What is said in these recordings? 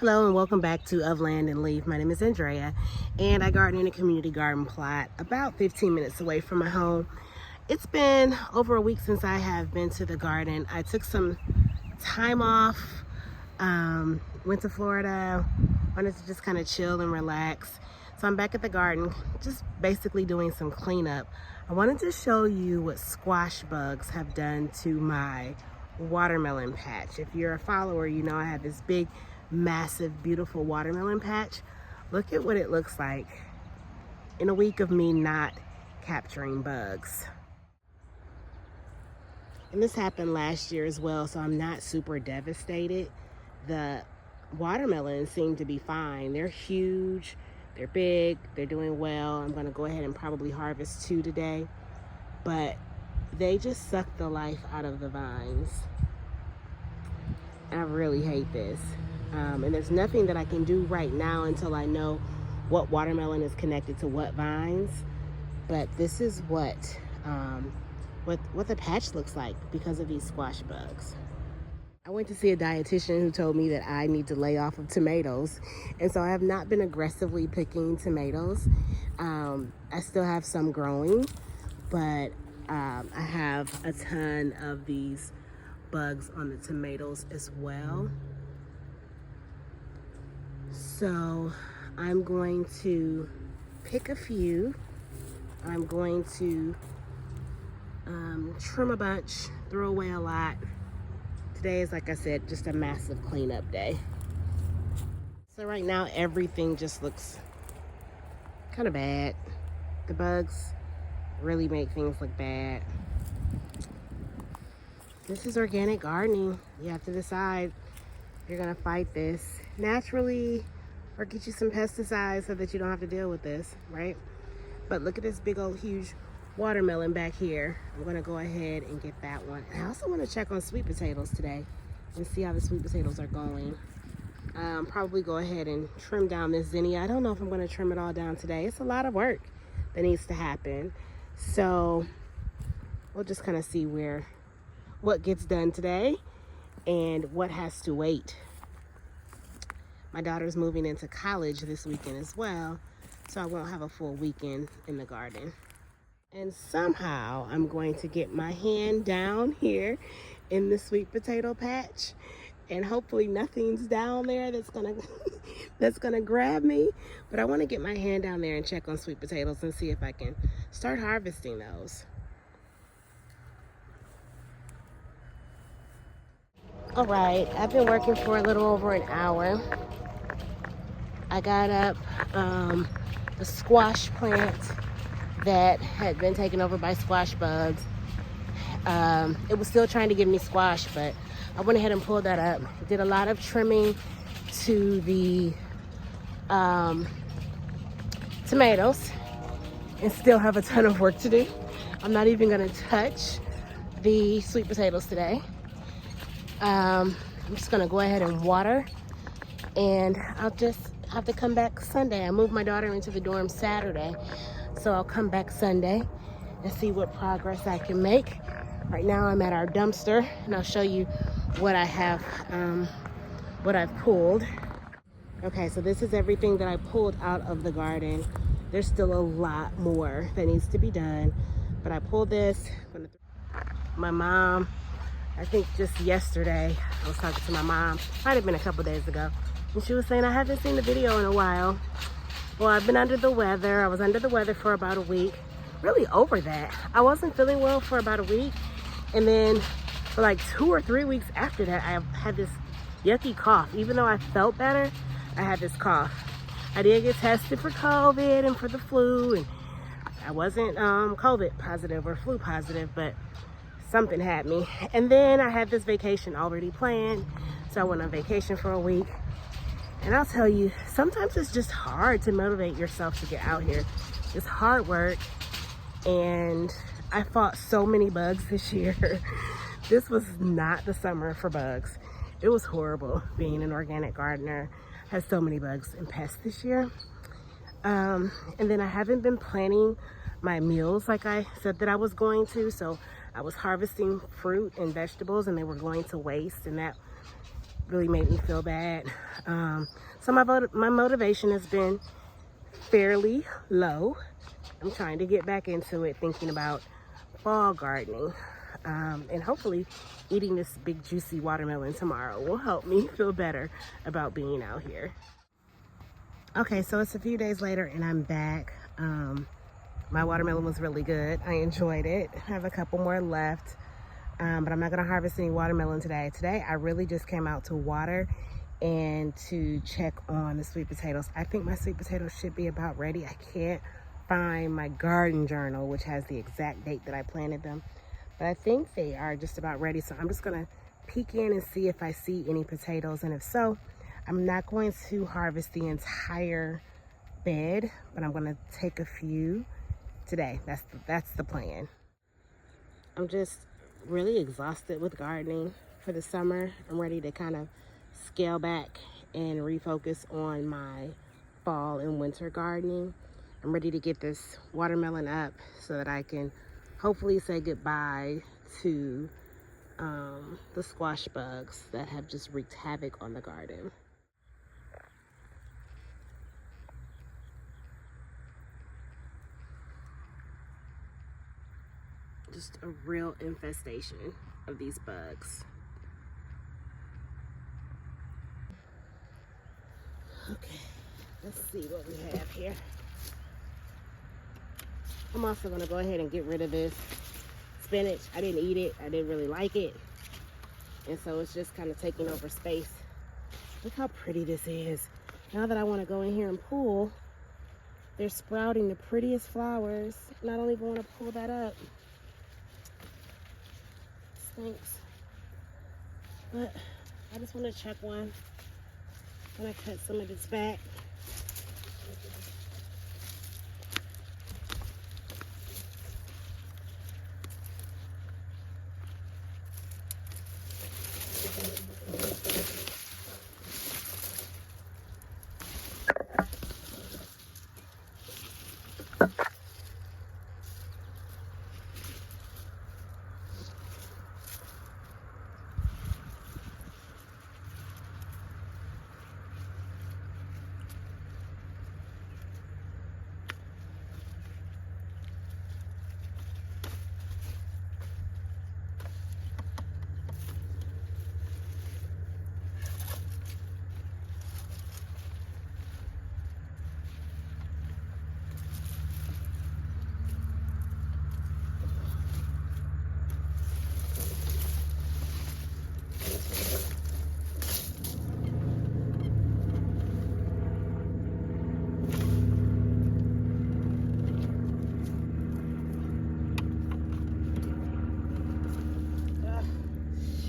Hello and welcome back to Of Land and Leaf. My name is Andrea and I garden in a community garden plot about 15 minutes away from my home. It's been over a week since I have been to the garden. I took some time off, went to Florida, wanted to just kind of chill and relax. So I'm back at the garden, just basically doing some cleanup. I wanted to show you what squash bugs have done to my watermelon patch. If you're a follower, you know I have this big, massive, beautiful watermelon patch. Look at what it looks like in a week of me not capturing bugs. And this happened last year as well, so I'm not super devastated. The watermelons seem to be fine. They're huge, they're big, they're doing well. I'm gonna go ahead and probably harvest 2 today, but they just suck the life out of the vines. I really hate this. And there's nothing that I can do right now until I know what watermelon is connected to what vines. But this is what the patch looks like because of these squash bugs. I went to see a dietitian who told me that I need to lay off of tomatoes. And so I have not been aggressively picking tomatoes. I still have some growing, but I have a ton of these bugs on the tomatoes as well. So I'm going to pick a few. I'm going to trim a bunch, throw away a lot. Today is, like I said, just a massive cleanup day. So right now everything just looks kind of bad. The bugs really make things look bad. This is organic gardening. You have to decide if you're gonna fight this naturally or get you some pesticides so that you don't have to deal with this, right? But look at this big old huge watermelon back here. I'm gonna go ahead and get that one. And I also wanna check on sweet potatoes today and see how the sweet potatoes are going. Probably go ahead and trim down this zinnia. I don't know if I'm gonna trim it all down today. It's a lot of work that needs to happen. So we'll just kind of see what gets done today and what has to wait. My daughter's moving into college this weekend as well, so I won't have a full weekend in the garden. And somehow I'm going to get my hand down here in the sweet potato patch, and hopefully nothing's down there that's gonna grab me. But I want to get my hand down there and check on sweet potatoes and see if I can start harvesting those. All right, I've been working for a little over an hour. I got up a squash plant that had been taken over by squash bugs. It was still trying to give me squash, but I went ahead and pulled that up. Did a lot of trimming to the tomatoes and still have a ton of work to do. I'm not even gonna touch the sweet potatoes today. I'm just gonna go ahead and water, and I'll just have to come back Sunday. I moved my daughter into the dorm Saturday, so I'll come back Sunday and see what progress I can make. Right now I'm at our dumpster, and I'll show you what I have, what I've pulled. Okay, so this is everything that I pulled out of the garden. There's still a lot more that needs to be done, but I pulled this. My mom, I think just yesterday, I was talking to my mom, might have been a couple days ago, and she was saying, I haven't seen the video in a while. Well, I've been under the weather. I was under the weather for about a week, really over that. I wasn't feeling well for about a week, and then for like 2 or 3 weeks after that, I had this yucky cough. Even though I felt better, I had this cough. I did get tested for COVID and for the flu, and I wasn't COVID positive or flu positive, but something had me. And then I had this vacation already planned, so I went on vacation for a week. And I'll tell you, sometimes it's just hard to motivate yourself to get out here. It's hard work, and I fought so many bugs this year. This was not the summer for bugs. It was horrible being an organic gardener. I had so many bugs and pests this year. And then I haven't been planning my meals like I said that I was going to, so I was harvesting fruit and vegetables and they were going to waste, and that really made me feel bad. So my motivation has been fairly low. I'm trying to get back into it, thinking about fall gardening. And hopefully eating this big juicy watermelon tomorrow will help me feel better about being out here. Okay, so it's a few days later and I'm back. My watermelon was really good. I enjoyed it. I have a couple more left, but I'm not gonna harvest any watermelon today. Today, I really just came out to water and to check on the sweet potatoes. I think my sweet potatoes should be about ready. I can't find my garden journal, which has the exact date that I planted them, but I think they are just about ready. So I'm just gonna peek in and see if I see any potatoes, and if so, I'm not going to harvest the entire bed, but I'm gonna take a few today. That's the plan. I'm just really exhausted with gardening for the summer. I'm ready to kind of scale back and refocus on my fall and winter gardening. I'm ready to get this watermelon up so that I can hopefully say goodbye to the squash bugs that have just wreaked havoc on the garden. Just a real infestation of these bugs. Okay, let's see what we have here. I'm also gonna go ahead and get rid of this spinach. I didn't eat it, I didn't really like it. And so it's just kind of taking over space. Look how pretty this is. Now that I wanna go in here and pull, they're sprouting the prettiest flowers. And I don't even wanna pull that up. Stinks. But I just wanna check one. I'm gonna cut some of this back.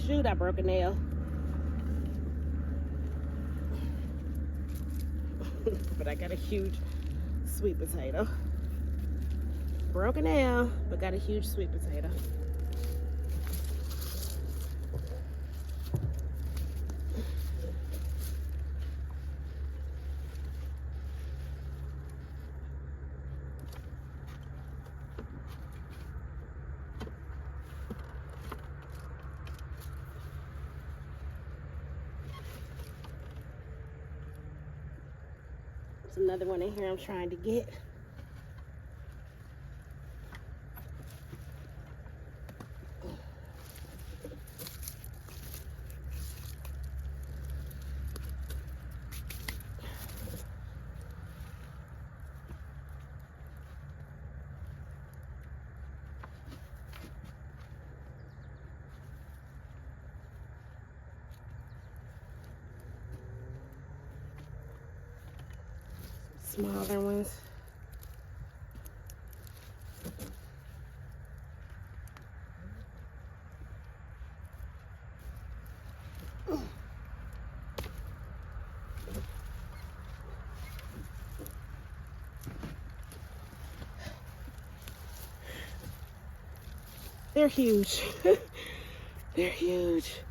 Shoot, I broke a nail. But I got a huge sweet potato. Broke a nail, but got a huge sweet potato. There's another one in here I'm trying to get. Smaller ones. They're huge. They're huge.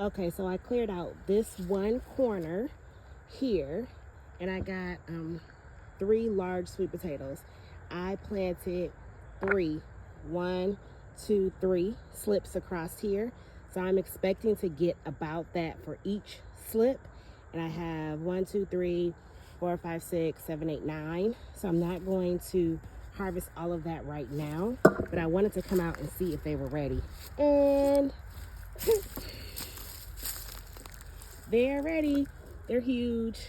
Okay, so I cleared out this one corner here, and I got 3 large sweet potatoes. I planted 3, 1, 2, 3 slips across here. So I'm expecting to get about that for each slip. And I have 1, 2, 3, 4, 5, 6, 7, 8, 9. So I'm not going to harvest all of that right now, but I wanted to come out and see if they were ready. And they're ready. They're huge.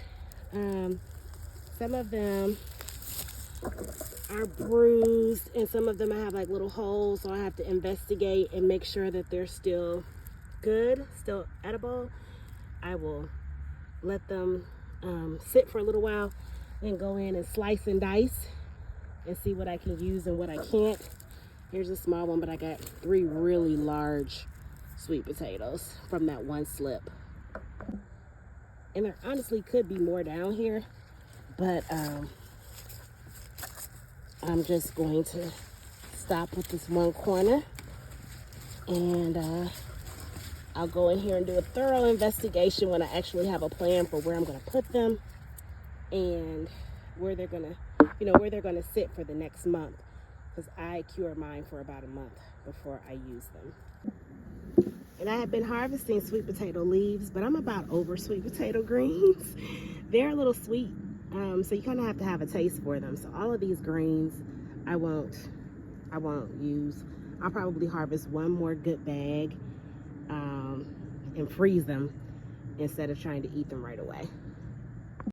Some of them are bruised, and some of them I have like little holes, so I have to investigate and make sure that they're still good, still edible. I will let them sit for a little while, then go in and slice and dice and see what I can use and what I can't. Here's a small one, but I got 3 really large sweet potatoes from that one slip. And there honestly could be more down here, but I'm just going to stop with this one corner, and I'll go in here and do a thorough investigation when I actually have a plan for where I'm going to put them and where they're going to, where they're going to sit for the next month, because I cure mine for about a month before I use them. And I have been harvesting sweet potato leaves, but I'm about over sweet potato greens. They're a little sweet, so you kind of have to have a taste for them. So all of these greens, I won't use. I'll probably harvest one more good bag and freeze them instead of trying to eat them right away.